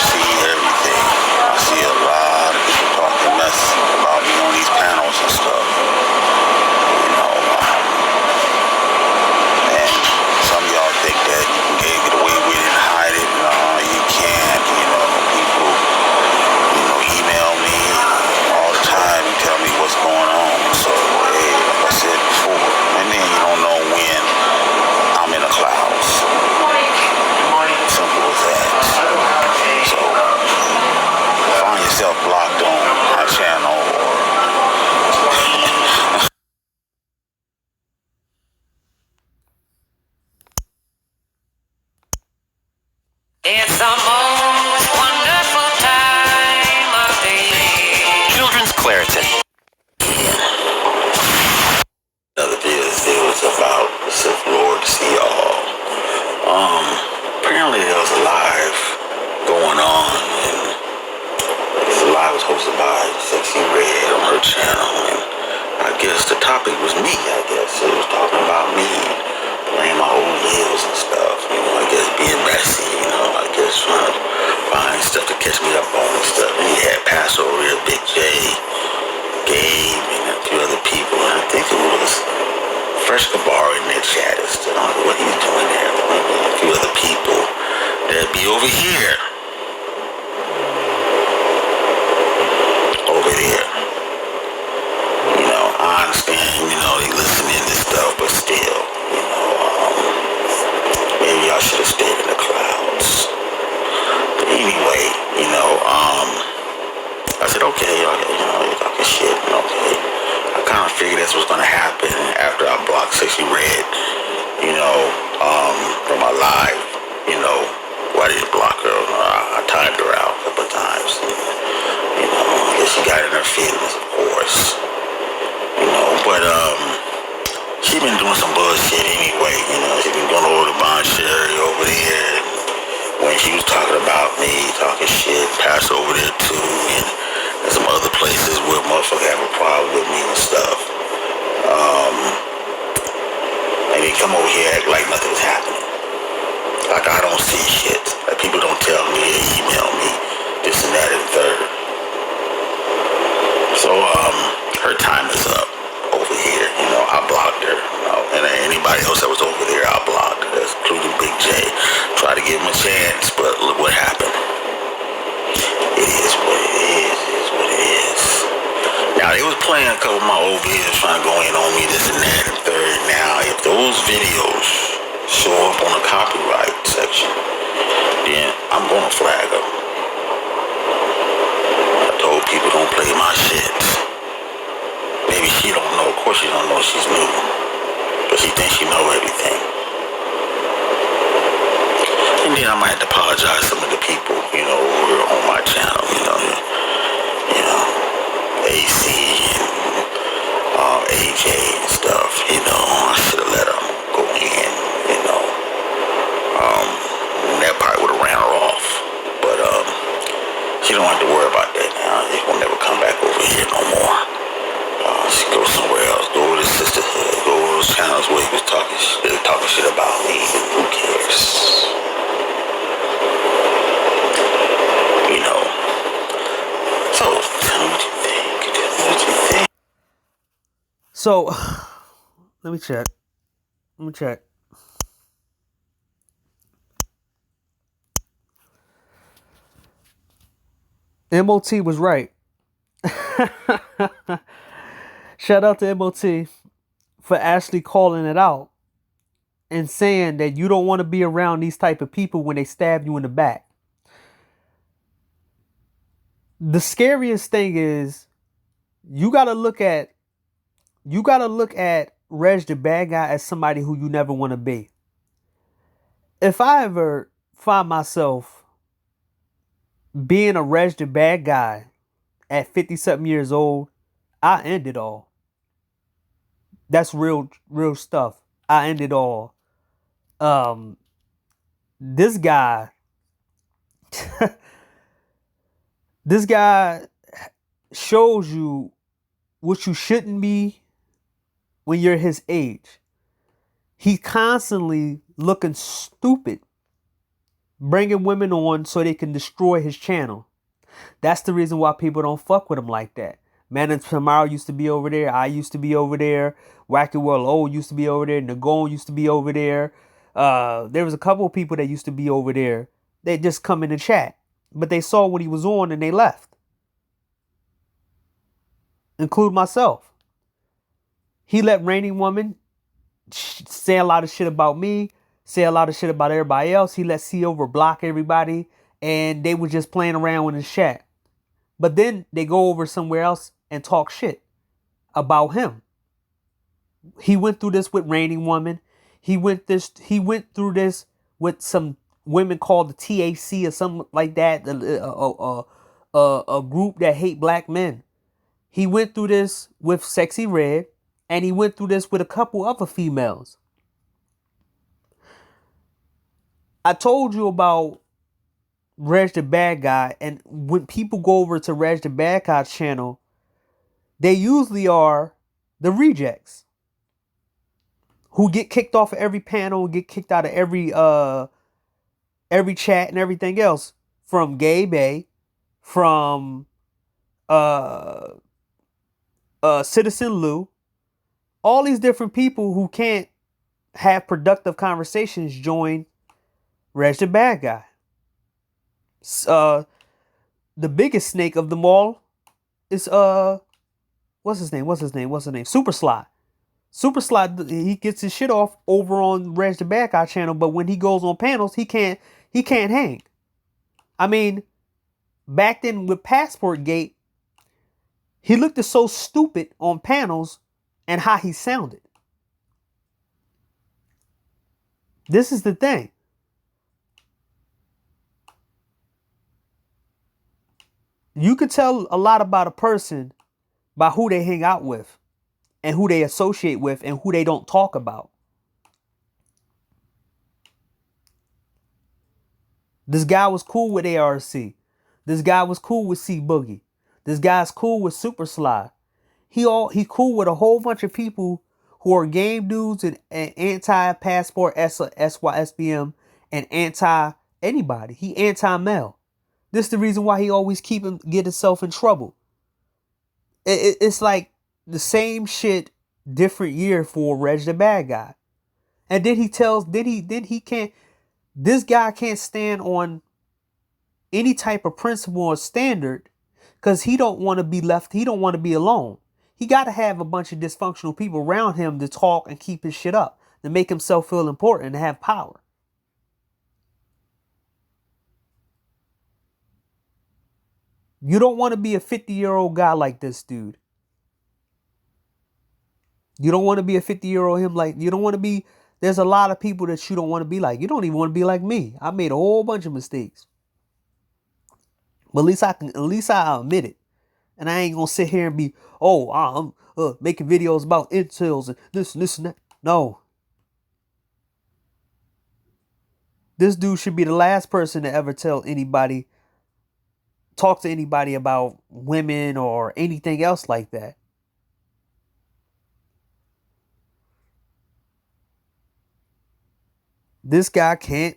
see everything. I see a lot of people talking mess about me on these panels and stuff. You know, and some of y'all think that you can get away with it and hide it. No, you can't. You know, people, email me all the time and tell me what's going on. So, hey, like I said before, and then you don't know when I'm in the clouds. Simple as that. So, find yourself blocked on my channel or it's the most wonderful time of the year. Children's Claritin. Another video was about the Sith Lord to see y'all. Apparently there was a live going on, and this live was hosted by Sexy Red on her channel, and I guess the topic was me. I guess it was talking about me, playing my old videos and stuff. I guess being messy. I guess trying to find stuff to catch me up on and stuff. And he had Paso Real, Big J, Gabe, and a few other people. And I think it was Fresh Kabar in that chat. I don't know what he was doing there. A few other people that'd be over here. Over there. I understand, they listening to stuff, but still, maybe I should have stayed in the clouds. But anyway, I said, okay, you're talking shit, okay. I kind of figured that's what's going to happen after I blocked Sexy Red, from my live, why did I block her? I timed her out a couple of times. I guess she got in her feelings, of course. But she been doing some bullshit anyway. She been going over to Bon Sherry over there. When she was talking about me, talking shit, passed over there too, and some other places where motherfuckers have a problem with me and stuff. And they come over here act like nothing's happening. Like I don't see shit. Like people don't tell me, they email me, this and that and third. So her time is up over here. I blocked her. And anybody else that was over there, I blocked, including Big J. Tried to give him a chance, but look what happened. It is what it is. It is what it is. Now, they was playing a couple of my old videos trying to go in on me, this and that and third. Now, if those videos show up on the copyright section, then I'm going to flag them. I told people don't play my shit. Maybe she don't know. Of course she don't know she's new. But she thinks she know everything. And then I might have to apologize to some of the people, who are on my channel, AC and AJ and stuff, I should have let them go in, that part would have ran her off. But she don't have to worry about that now. She will never come back over here no more. She go somewhere else, go over to Sisterhood, go over those channels where he was talking shit about me. Who cares? So, tell me what you think. So, let me check. MOT was right. Shout out to MOT for actually calling it out and saying that you don't want to be around these type of people when they stab you in the back. The scariest thing is you gotta look at Reg the bad guy as somebody who you never want to be. If I ever find myself being a Reg the bad guy at 50 something years old, I end it all. That's real stuff. I end it all. This guy shows you what you shouldn't be when you're his age. He's constantly looking stupid bringing women on so they can destroy his channel. That's the reason why people don't fuck with him like that. Man and Tomorrow used to be over there. I used to be over there. Wacky World O used to be over there. Nagon used to be over there. There was a couple of people that used to be over there. They just come in and chat. But they saw what he was on and they left. Include myself. He let Raining Woman say a lot of shit about me. Say a lot of shit about everybody else. He let C over block everybody. And they were just playing around with his chat. But then they go over somewhere else and talk shit about him. He went through this with Raining Woman. He went through this with some women called the TAC or something like that. A group that hate black men. He went through this with Sexy Red. And he went through this with a couple other females. I told you about Reg the Bad Guy, and when people go over to Reg the Bad Guy's channel, they usually are the rejects who get kicked off of every panel, get kicked out of every chat and everything else, from Gay Bay, from Citizen Lou, all these different people who can't have productive conversations join Reg the Bad Guy. The biggest snake of them all is what's his name? Super Sly. Super Sly, he gets his shit off over on Reg the Bad Guy channel, but when he goes on panels, he can't hang. I mean, back then with Passport Gate, he looked so stupid on panels and how he sounded. This is the thing. You could tell a lot about a person by who they hang out with and who they associate with and who they don't talk about. This guy was cool with ARC. This guy was cool with C Boogie. This guy's cool with Super Sly. He cool with a whole bunch of people who are game dudes and anti-passport SYSBM and anti-anybody. He anti-male. This is the reason why he always get himself in trouble. It's like the same shit, different year for Reg the Bad Guy. And then this guy can't stand on any type of principle or standard because he don't want to be left. He don't want to be alone. He got to have a bunch of dysfunctional people around him to talk and keep his shit up, to make himself feel important and have power. You don't want to be a 50-year-old guy like this dude. You don't want to be a 50-year-old him like, you don't want to be, there's a lot of people that you don't want to be like. You don't even want to be like me. I made a whole bunch of mistakes. But at least I admit it. And I ain't going to sit here and be, I'm making videos about incels and this and that. No. This dude should be the last person to ever talk to anybody about women or anything else like that. This guy can't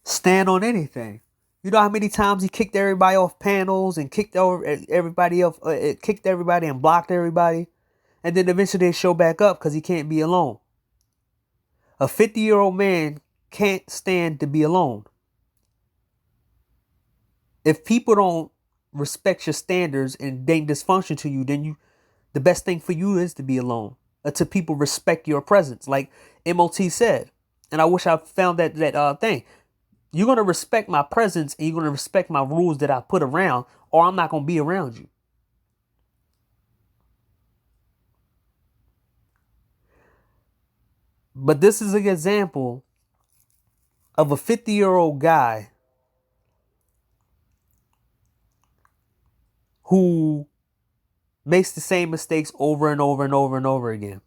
stand on anything. You know how many times he kicked everybody off panels and kicked everybody and blocked everybody, and then eventually they show back up because he can't be alone. A 50-year-old man can't stand to be alone. If people don't respect your standards and they dysfunction to you, then the best thing for you is to be alone. Until people respect your presence, like MOT said. And I wish I found that thing. You're going to respect my presence and you're going to respect my rules that I put around, or I'm not going to be around you. But this is an example of a 50-year-old guy who makes the same mistakes over and over and over and over again.